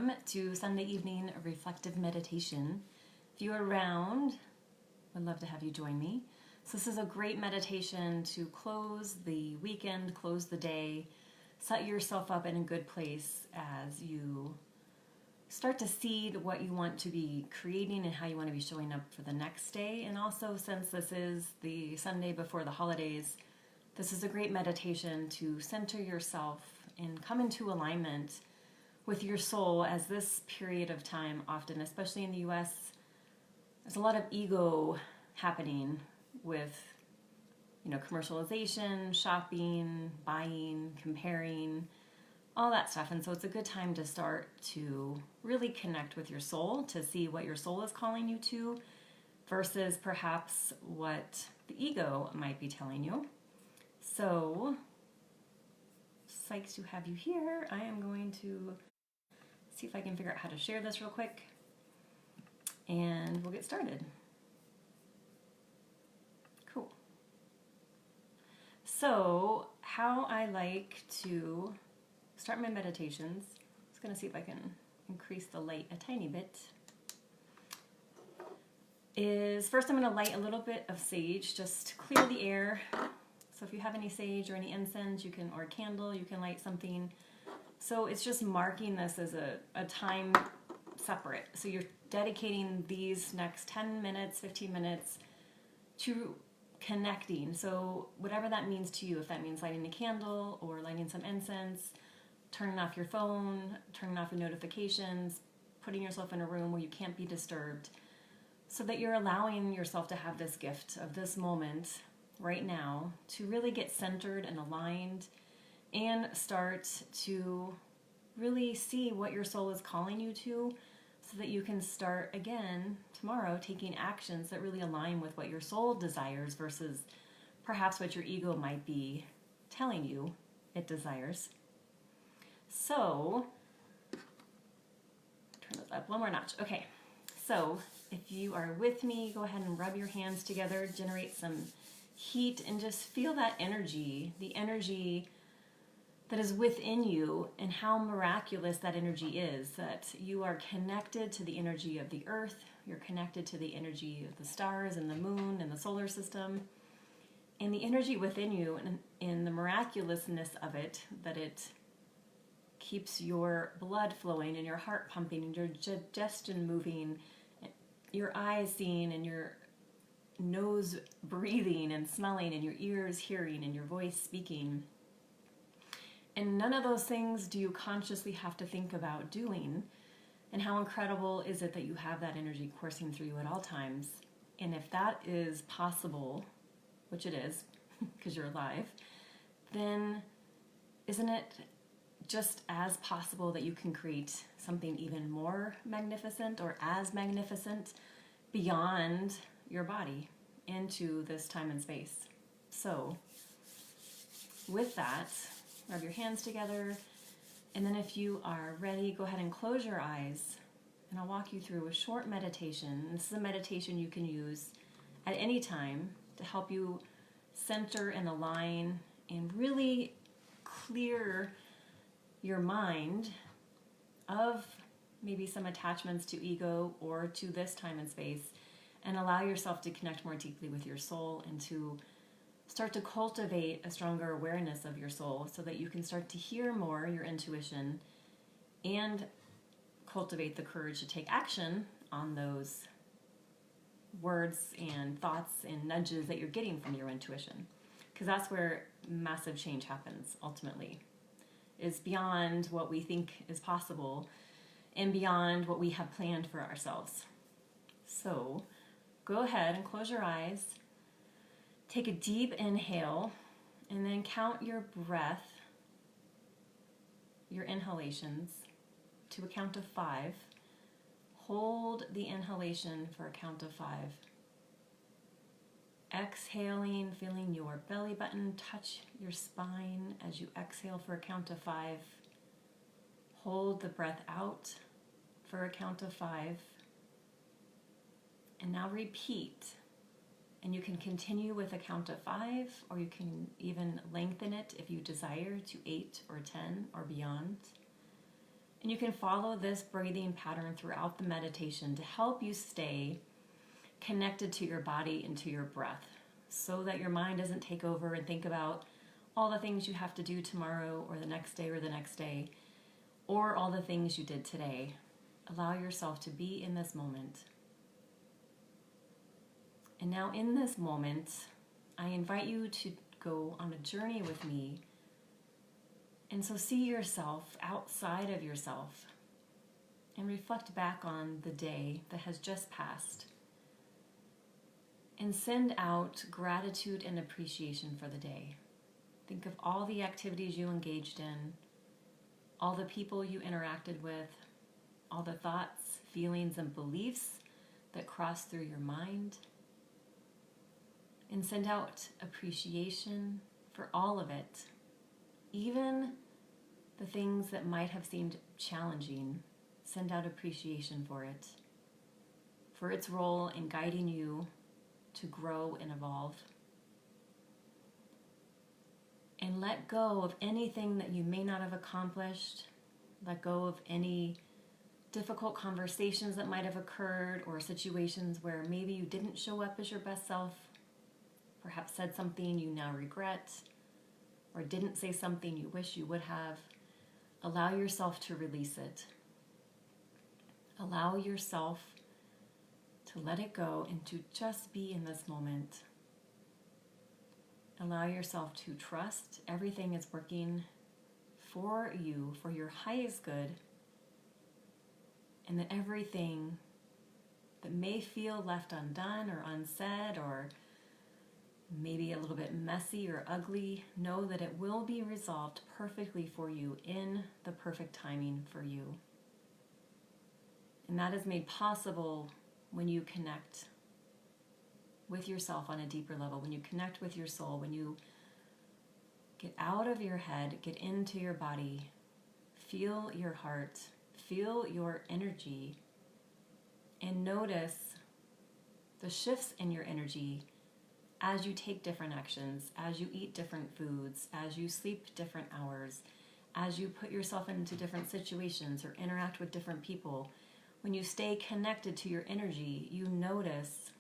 welcome to Sunday evening reflective meditation. If you're around, I'd love to have you join me. So this is a great meditation to close the weekend, close the day, set yourself up in a good place as you start to seed what you want to be creating and how you want to be showing up for the next day. And also, since this is the Sunday before the holidays, this is a great meditation to center yourself and come into alignment with your soul, as this period of time often, especially in the US, there's a lot of ego happening with, commercialization, shopping, buying, comparing, all that stuff. And so it's a good time to start to really connect with your soul, to see what your soul is calling you to versus perhaps what the ego might be telling you. So, psyched to have you here. I am going to see if I can figure out how to share this real quick, and we'll get started. Cool. So, how I like to start my meditations, I'm just going to see if I can increase the light a tiny bit, is first I'm going to light a little bit of sage, just to clear the air. So if you have any sage or any incense, you can, or a candle, you can light something. So it's just marking this as a time separate. So you're dedicating these next 10 minutes, 15 minutes to connecting. So whatever that means to you, if that means lighting a candle or lighting some incense, turning off your phone, turning off your notifications, putting yourself in a room where you can't be disturbed, so that you're allowing yourself to have this gift of this moment right now to really get centered and aligned and start to really see what your soul is calling you to, so that you can start again tomorrow taking actions that really align with what your soul desires versus perhaps what your ego might be telling you it desires. So, turn this up one more notch. Okay, so if you are with me, go ahead and rub your hands together, generate some heat, and just feel that energy, the energy that is within you, and how miraculous that energy is, that you are connected to the energy of the earth, you're connected to the energy of the stars and the moon and the solar system, and the energy within you and the miraculousness of it, that it keeps your blood flowing and your heart pumping and your digestion moving, your eyes seeing and your nose breathing and smelling and your ears hearing and your voice speaking. And none of those things do you consciously have to think about doing. And how incredible is it that you have that energy coursing through you at all times? And if that is possible, which it is, because you're alive, then isn't it just as possible that you can create something even more magnificent or as magnificent beyond your body into this time and space? So with that, rub your hands together, and then if you are ready, go ahead and close your eyes, and I'll walk you through a short meditation. This is a meditation you can use at any time to help you center and align and really clear your mind of maybe some attachments to ego or to this time and space, and allow yourself to connect more deeply with your soul and to start to cultivate a stronger awareness of your soul, so that you can start to hear more your intuition and cultivate the courage to take action on those words and thoughts and nudges that you're getting from your intuition. Because that's where massive change happens ultimately, is beyond what we think is possible and beyond what we have planned for ourselves. So go ahead and close your eyes. Take a deep inhale, and then count your breath, your inhalations, to a count of 5. Hold the inhalation for a count of 5. Exhaling, feeling your belly button touch your spine as you exhale for a count of 5. Hold the breath out for a count of 5. And now repeat. And you can continue with a count of 5, or you can even lengthen it if you desire to 8 or 10 or beyond. And you can follow this breathing pattern throughout the meditation to help you stay connected to your body and to your breath, so that your mind doesn't take over and think about all the things you have to do tomorrow or the next day or the next day, or all the things you did today. Allow yourself to be in this moment. And now in this moment, I invite you to go on a journey with me. And so see yourself outside of yourself and reflect back on the day that has just passed. And send out gratitude and appreciation for the day. Think of all the activities you engaged in, all the people you interacted with, all the thoughts, feelings, and beliefs that crossed through your mind. And send out appreciation for all of it, even the things that might have seemed challenging. Send out appreciation for it, for its role in guiding you to grow and evolve. And let go of anything that you may not have accomplished. Let go of any difficult conversations that might have occurred, or situations where maybe you didn't show up as your best self, perhaps said something you now regret, or didn't say something you wish you would have. Allow yourself to release it. Allow yourself to let it go and to just be in this moment. Allow yourself to trust everything is working for you, for your highest good, and that everything that may feel left undone or unsaid, or maybe a little bit messy or ugly, know that it will be resolved perfectly for you in the perfect timing for you. And that is made possible when you connect with yourself on a deeper level, when you connect with your soul, when you get out of your head, get into your body, feel your heart, feel your energy, and notice the shifts in your energy as you take different actions, as you eat different foods, as you sleep different hours, as you put yourself into different situations or interact with different people. When you stay connected to your energy, you notice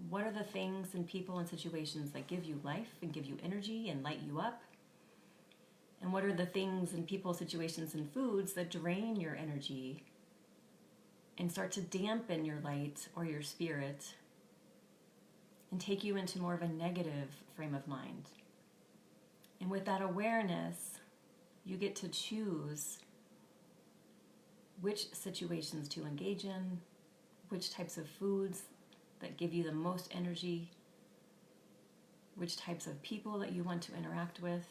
what are the things and people and situations that give you life and give you energy and light you up, and what are the things and people, situations, and foods that drain your energy and start to dampen your light or your spirit and take you into more of a negative frame of mind. And with that awareness, you get to choose which situations to engage in, which types of foods that give you the most energy, which types of people that you want to interact with.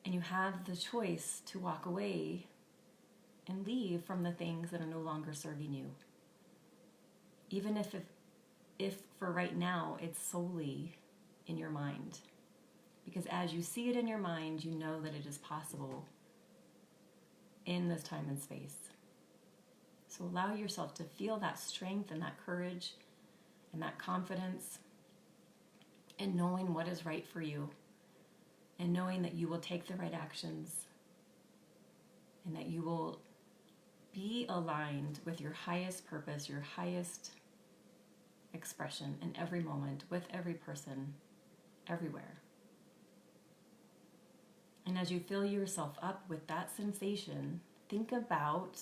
And you have the choice to walk away and leave from the things that are no longer serving you. Even if for right now it's solely in your mind. Because as you see it in your mind, you know that it is possible in this time and space. So allow yourself to feel that strength and that courage and that confidence in knowing what is right for you, and knowing that you will take the right actions and that you will be aligned with your highest purpose, your highest expression in every moment, with every person, everywhere. And as you fill yourself up with that sensation, think about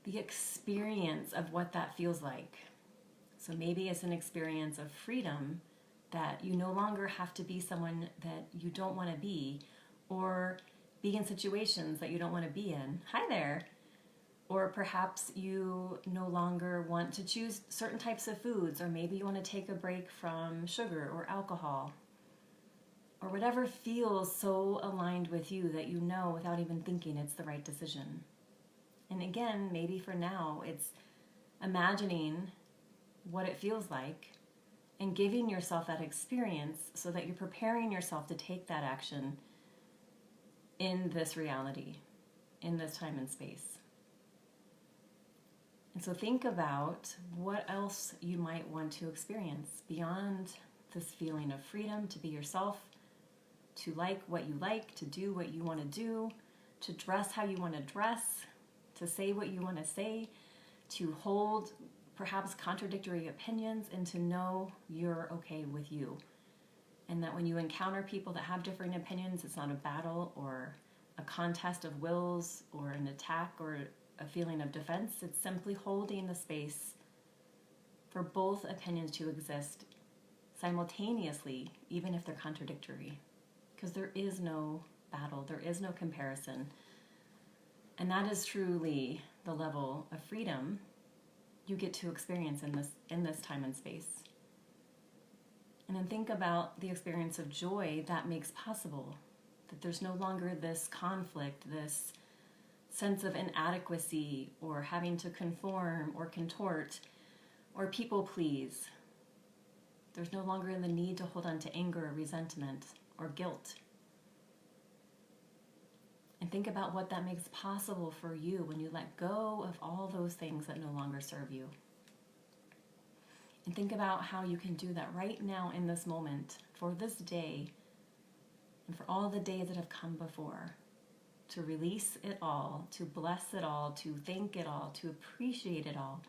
the experience of what that feels like. So maybe it's an experience of freedom, that you no longer have to be someone that you don't want to be, or be in situations that you don't want to be in. Hi there. Or perhaps you no longer want to choose certain types of foods, or maybe you want to take a break from sugar or alcohol, or whatever feels so aligned with you that you know without even thinking it's the right decision. And again, maybe for now, it's imagining what it feels like and giving yourself that experience so that you're preparing yourself to take that action in this reality, in this time and space. And so think about what else you might want to experience beyond this feeling of freedom to be yourself, to like what you like, to do what you want to do, to dress how you want to dress, to say what you want to say, to hold perhaps contradictory opinions, and to know you're okay with you. And that when you encounter people that have different opinions, it's not a battle or a contest of wills or an attack or a feeling of defense. It's simply holding the space for both opinions to exist simultaneously, even if they're contradictory. Because there is no battle, there is no comparison. And that is truly the level of freedom you get to experience in this time and space. And then think about the experience of joy that makes possible. That there's no longer this conflict, this sense of inadequacy or having to conform or contort or people please. There's no longer the need to hold on to anger, resentment, or guilt. And think about what that makes possible for you when you let go of all those things that no longer serve you. And think about how you can do that right now in this moment, for this day, and for all the days that have come before. To release it all, to bless it all, to thank it all, to appreciate it all,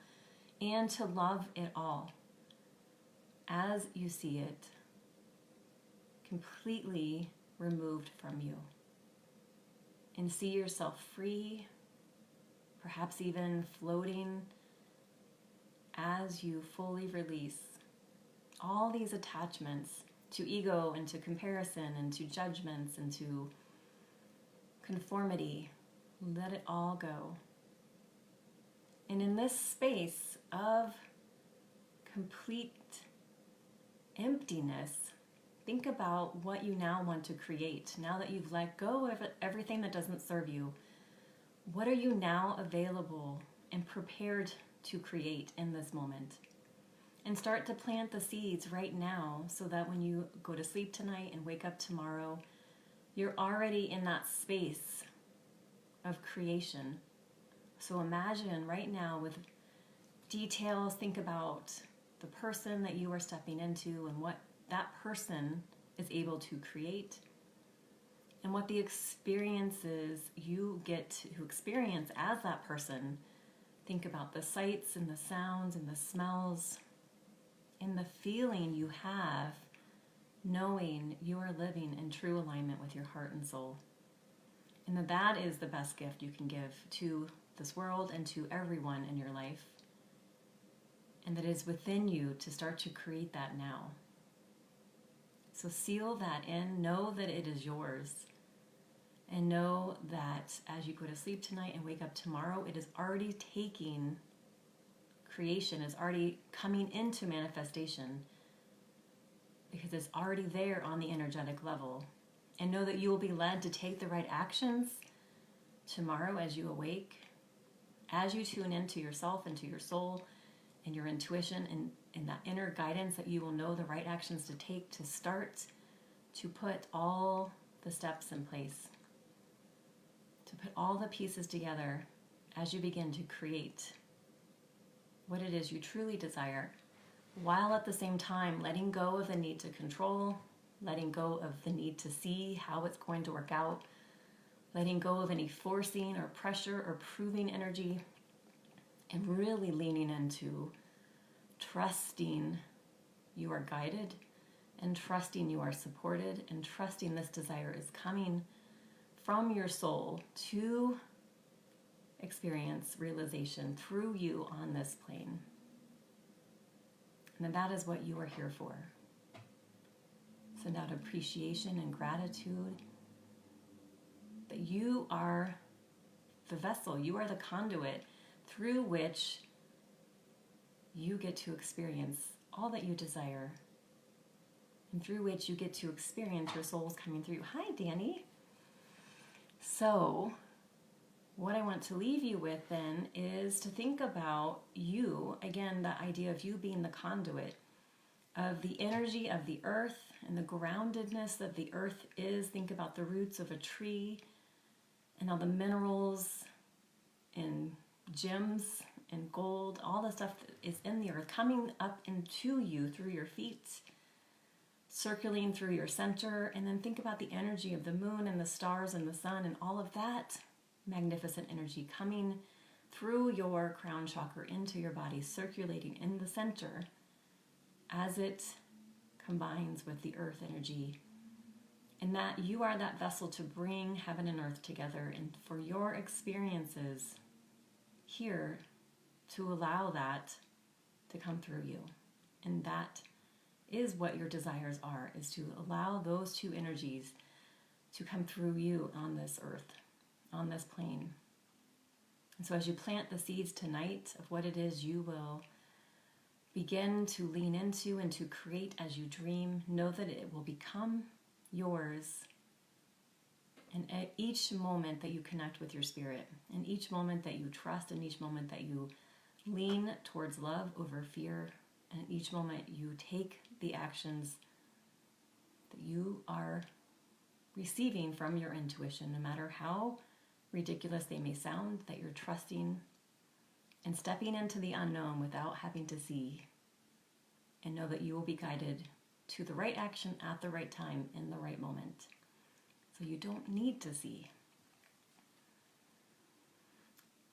and to love it all as you see it, completely removed from you. And see yourself free, perhaps even floating as you fully release all these attachments to ego and to comparison and to judgments and to conformity. Let it all go. And in this space of complete emptiness, think about what you now want to create. Now that you've let go of everything that doesn't serve you, what are you now available and prepared to create in this moment? And start to plant the seeds right now so that when you go to sleep tonight and wake up tomorrow, you're already in that space of creation. So imagine right now with details, think about the person that you are stepping into and what that person is able to create and what the experiences you get to experience as that person. Think about the sights and the sounds and the smells and the feeling you have knowing you are living in true alignment with your heart and soul. And that is the best gift you can give to this world and to everyone in your life. And that is within you to start to create that now. So seal that in, know that it is yours, and know that as you go to sleep tonight and wake up tomorrow, it is already taking creation, is already coming into manifestation because it's already there on the energetic level. And know that you will be led to take the right actions tomorrow as you awake, as you tune into yourself and to your soul and your intuition and that inner guidance, that you will know the right actions to take to start to put all the steps in place, to put all the pieces together as you begin to create what it is you truly desire, while at the same time letting go of the need to control, letting go of the need to see how it's going to work out, letting go of any forcing or pressure or proving energy, and really leaning into trusting you are guided, and trusting you are supported, and trusting this desire is coming from your soul to experience realization through you on this plane. And that is what you are here for. Send out appreciation and gratitude that you are the vessel, you are the conduit through which you get to experience all that you desire, and through which you get to experience your soul's coming through. Hi, Danny. So, what I want to leave you with then is to think about you, again, the idea of you being the conduit of the energy of the earth and the groundedness that the earth is. Think about the roots of a tree and all the minerals and gems and gold, all the stuff that is in the earth coming up into you through your feet, circling through your center, and then think about the energy of the moon and the stars and the sun and all of that magnificent energy coming through your crown chakra into your body, circulating in the center as it combines with the earth energy. And that you are that vessel to bring heaven and earth together, and for your experiences here to allow that to come through you. And that is what your desires are, is to allow those two energies to come through you on this earth, on this plane. And so as you plant the seeds tonight of what it is you will begin to lean into and to create as you dream, know that it will become yours. And at each moment that you connect with your spirit, and each moment that you trust, and each moment that you lean towards love over fear, and each moment you take the actions that you are receiving from your intuition, no matter how ridiculous they may sound, that you're trusting and stepping into the unknown without having to see, and know that you will be guided to the right action at the right time in the right moment. So you don't need to see.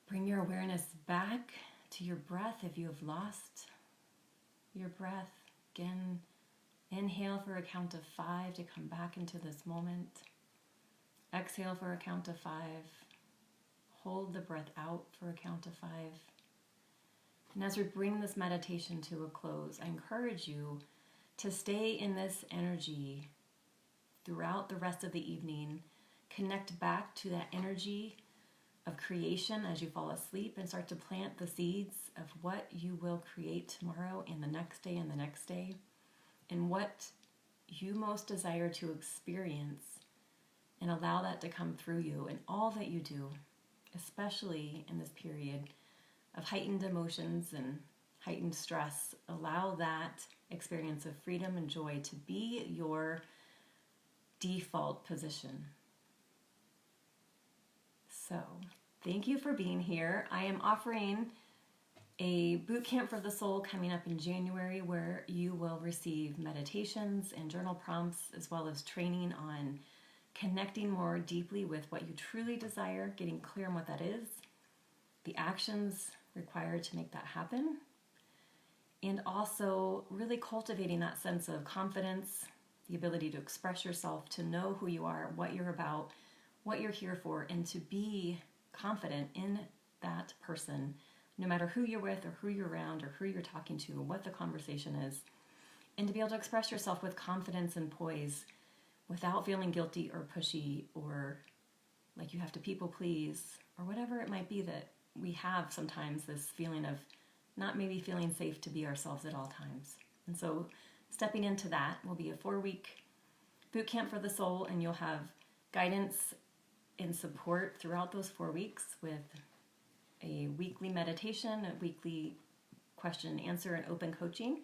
Bring your awareness back to your breath if you have lost your breath. Again, inhale for a count of 5 to come back into this moment. Exhale for a count of 5. Hold the breath out for a count of 5. And as we bring this meditation to a close, I encourage you to stay in this energy throughout the rest of the evening. Connect back to that energy of creation as you fall asleep, and start to plant the seeds of what you will create tomorrow and the next day and the next day, and what you most desire to experience, and allow that to come through you in all that you do, especially in this period of heightened emotions and heightened stress. Allow that experience of freedom and joy to be your default position. So, thank you for being here. I am offering a boot camp for the soul coming up in January, where you will receive meditations and journal prompts, as well as training on connecting more deeply with what you truly desire, getting clear on what that is, the actions required to make that happen, and also really cultivating that sense of confidence, the ability to express yourself, to know who you are, what you're about, what you're here for, and to be confident in that person, no matter who you're with or who you're around or who you're talking to or what the conversation is, and to be able to express yourself with confidence and poise without feeling guilty or pushy or like you have to people please or whatever it might be that we have sometimes, this feeling of not maybe feeling safe to be ourselves at all times. And so stepping into that will be a 4-week boot camp for the soul, and you'll have guidance and support throughout those 4 weeks with a weekly meditation, a weekly question and answer, and open coaching,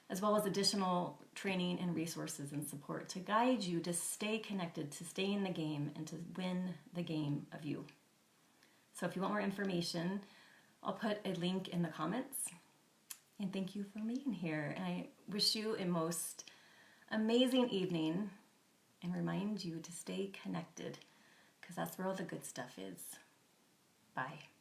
as well as additional training and resources and support to guide you to stay connected, to stay in the game, and to win the game of you. So if you want more information, I'll put a link in the comments. And thank you for being here. And I wish you a most amazing evening, and remind you to stay connected, because that's where all the good stuff is. Bye.